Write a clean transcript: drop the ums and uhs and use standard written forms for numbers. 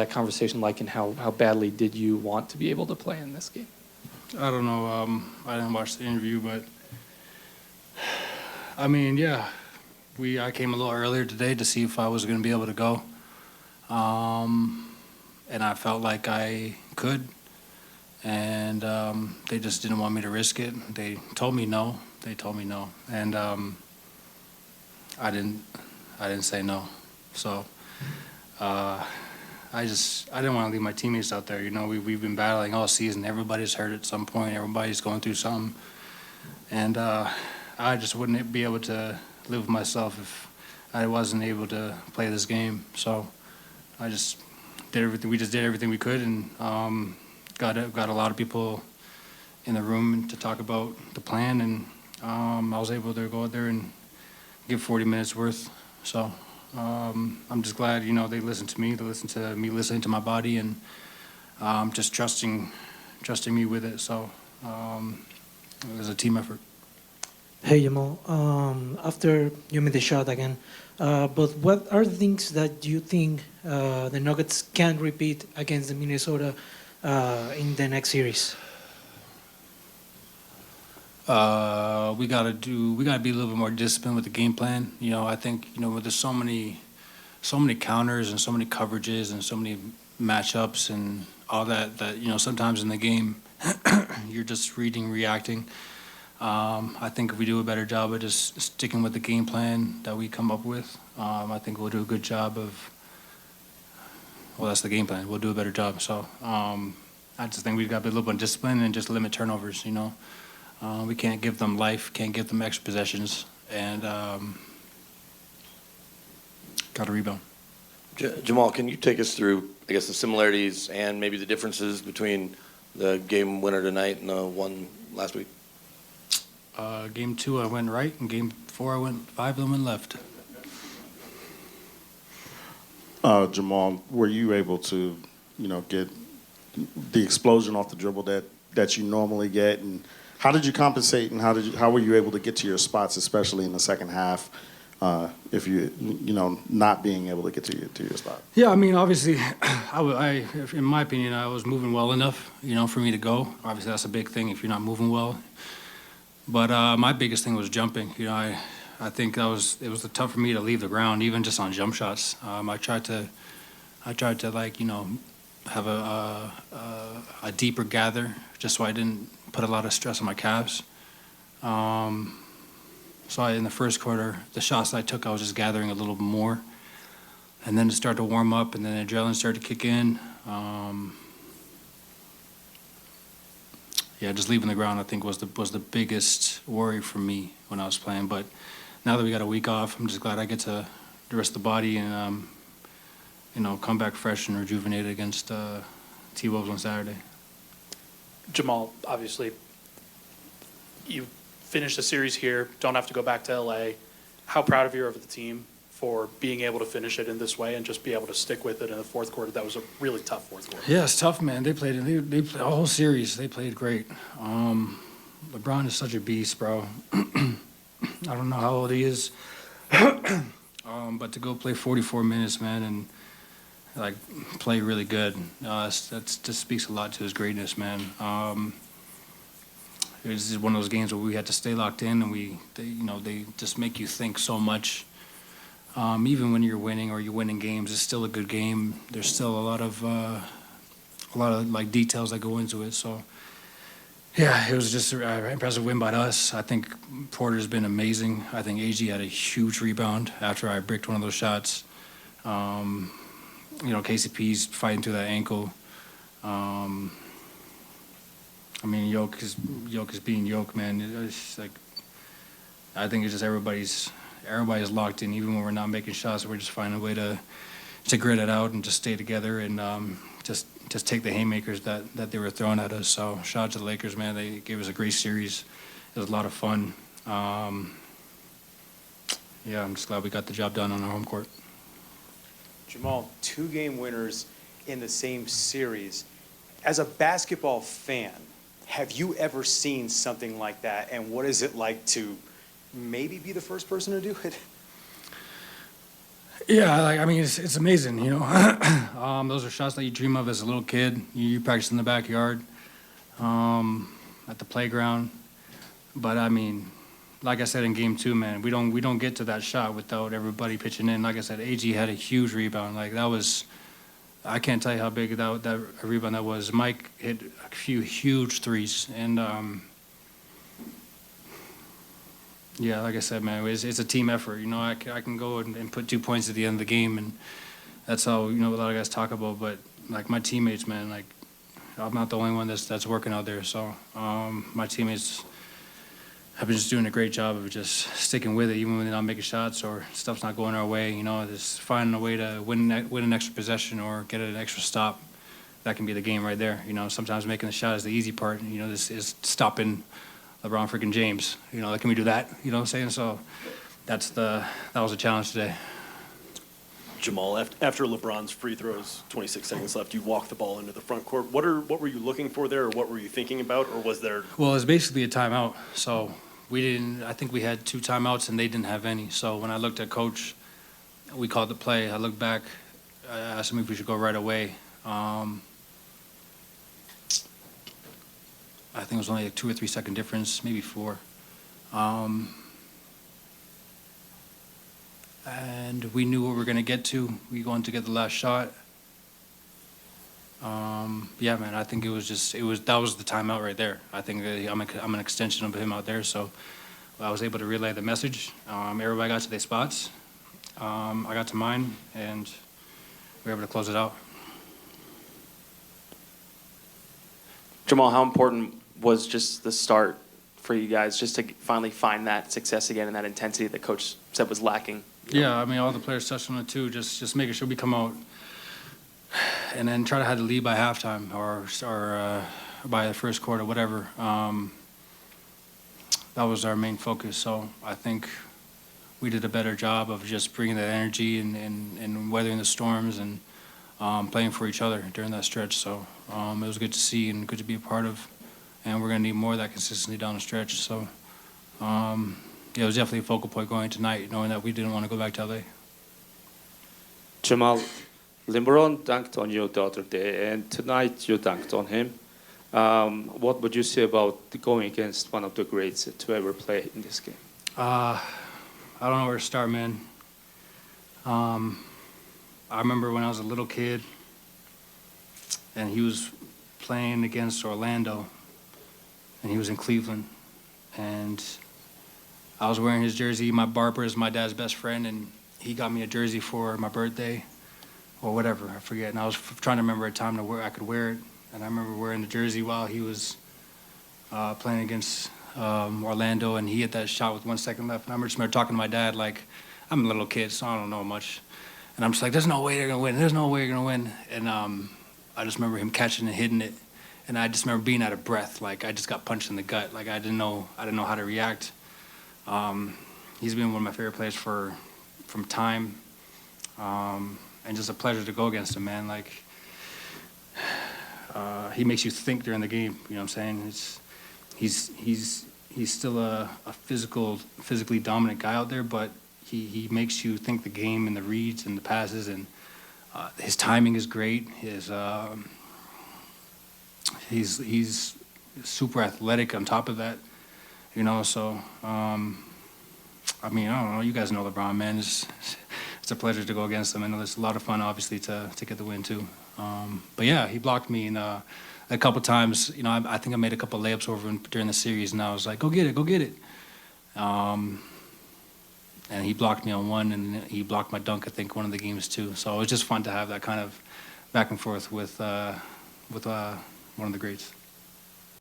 that conversation like, and how badly did you want to be able to play in this game? I don't know. I didn't watch the interview, but I mean, yeah, I came a little earlier today to see if I was going to be able to go, and I felt like I could, and they just didn't want me to risk it. They told me no. And I didn't say no. So I didn't want to leave my teammates out there. You know, we've been battling all season. Everybody's hurt at some point. Everybody's going through something, and I just wouldn't be able to live with myself if I wasn't able to play this game. So I just did everything. We just did everything we could, and got a lot of people in the room to talk about the plan, and I was able to go out there and give 40 minutes worth. So I'm just glad, you know, they listened to me. They listened to me listening to my body, and just trusting me with it. So it was a team effort. Hey, Jamal. After you made the shot again, but what are the things that you think the Nuggets can repeat against the Minnesota in the next series? We gotta be a little bit more disciplined with the game plan. You know, I think, you know, there's so many counters and so many coverages and so many matchups and all that you know, sometimes in the game you're just reading, reacting. I think if we do a better job of just sticking with the game plan that we come up with, I think we'll do a good job of. Well, that's the game plan. We'll do a better job. So I just think we've got to be a little bit of discipline and just limit turnovers. You know, we can't give them life, can't give them extra possessions, and got to rebound. Jamal, can you take us through, I guess, the similarities and maybe the differences between the game winner tonight and the one last week? Game 2, I went right, and game 4, I went 5 and went left. Jamal, were you able to, you know, get the explosion off the dribble that you normally get, and how did you compensate, and how were you able to get to your spots, especially in the second half, if you know, not being able to get to your spot? Yeah, I mean, obviously, in my opinion, I was moving well enough, you know, for me to go. Obviously, that's a big thing if you're not moving well. But my biggest thing was jumping. You know, I think it was tough for me to leave the ground, even just on jump shots. I tried to like, you know, have a deeper gather, just so I didn't put a lot of stress on my calves. So in the first quarter, the shots I took, I was just gathering a little more, and then it started to warm up, and then the adrenaline started to kick in. Yeah, just leaving the ground, I think, was the biggest worry for me when I was playing. But now that we got a week off, I'm just glad I get to rest the body and you know, come back fresh and rejuvenated against T-Wolves on Saturday. Jamal, obviously, you finished the series here, don't have to go back to LA. How proud of you of the team for being able to finish it in this way and just be able to stick with it in the fourth quarter? That was a really tough fourth quarter. Yeah, it's tough, man. They played the whole series. They played great. LeBron is such a beast, bro. I don't know how old he is, but to go play 44 minutes, man, and like play really good, that just speaks a lot to his greatness, man. It was just one of those games where we had to stay locked in, and they just make you think so much. Even when you're winning or you're winning games, it's still a good game. There's still a lot of like details that go into it. So, yeah, it was just an impressive win by us. I think Porter's been amazing. I think AG had a huge rebound after I bricked one of those shots. You know, KCP's fighting through that ankle. I mean, Yoke is being Yoke, man. It's like, I think it's just everybody's locked in. Even when we're not making shots, we're just finding a way to grit it out and just stay together and just take the haymakers that they were throwing at us. So shout out to the Lakers, man. They gave us a great series. It was a lot of fun. Yeah, I'm just glad we got the job done on our home court. Jamal, 2-game winners in the same series. As a basketball fan, have you ever seen something like that? And what is it like to maybe be the first person to do it? Yeah, like, I mean, it's amazing, you know. Those are shots that you dream of as a little kid. You practice in the backyard, at the playground. But I mean, like I said in game 2, man, we don't get to that shot without everybody pitching in. Like I said, AG had a huge rebound. Like that was, I can't tell you how big that rebound that was. Mike hit a few huge threes, and yeah, like I said, man, it's a team effort. You know, I can go and put 2 points at the end of the game, and that's how, you know, a lot of guys talk about. But like my teammates, man, like I'm not the only one that's working out there. So my teammates have been just doing a great job of just sticking with it, even when they're not making shots or stuff's not going our way. You know, just finding a way to win an extra possession or get an extra stop. That can be the game right there. You know, sometimes making the shot is the easy part. You know, this is stopping LeBron freaking James. You know, can we do that? You know what I'm saying? So that was a challenge today. Jamal, after LeBron's free throws, 26 seconds left, you walk the ball into the front court. What were you looking for there, or what were you thinking about, or was there? Well, it was basically a timeout. So I think we had 2 timeouts and they didn't have any. So when I looked at coach, we called the play. I looked back, I asked him if we should go right away. I think it was only a 2 or 3 second difference, maybe 4. And we knew what we were going to get to. We going to get the last shot. Yeah, man, I think that was the timeout right there. I think that I'm an extension of him out there, so I was able to relay the message. Everybody got to their spots. I got to mine, and we were able to close it out. Jamal, how important was just the start for you guys, just to finally find that success again and that intensity that Coach said was lacking? Yeah, I mean, all the players touched on it too. Just making sure we come out and then try to have the lead by halftime or by the first quarter, whatever. That was our main focus. So I think we did a better job of just bringing that energy and weathering the storms and playing for each other during that stretch. So it was good to see and good to be a part of. And we're going to need more of that consistency down the stretch. So yeah, it was definitely a focal point going tonight, knowing that we didn't want to go back to LA. Jamal, LeBron dunked on you the other day, and tonight you dunked on him. What would you say about going against one of the greats to ever play in this game? I don't know where to start, man. I remember when I was a little kid, and he was playing against Orlando, and he was in Cleveland, and I was wearing his jersey. My barber is my dad's best friend, and he got me a jersey for my birthday or whatever, I forget. And I was trying to remember a time I could wear it, and I remember wearing the jersey while he was playing against Orlando, and he hit that shot with 1 second left. And I remember talking to my dad, like, I'm a little kid, so I don't know much. And I'm just like, there's no way they're going to win. There's no way you're going to win. And I just remember him catching and hitting it. And I just remember being out of breath. Like, I just got punched in the gut. Like, I didn't know how to react. He's been one of my favorite players from time. And just a pleasure to go against him, man. Like, he makes you think during the game, you know what I'm saying? He's still a physically dominant guy out there, but he makes you think the game and the reads and the passes, and his timing is great. He's super athletic on top of that, you know. So I mean, I don't know. You guys know LeBron, man. It's a pleasure to go against him. I know it's a lot of fun, obviously, to get the win too. But yeah, he blocked me a couple times. You know, I think I made a couple layups over him during the series, and I was like, go get it. And he blocked me on one, and he blocked my dunk, I think, one of the games too. So it was just fun to have that kind of back and forth with one of the greats.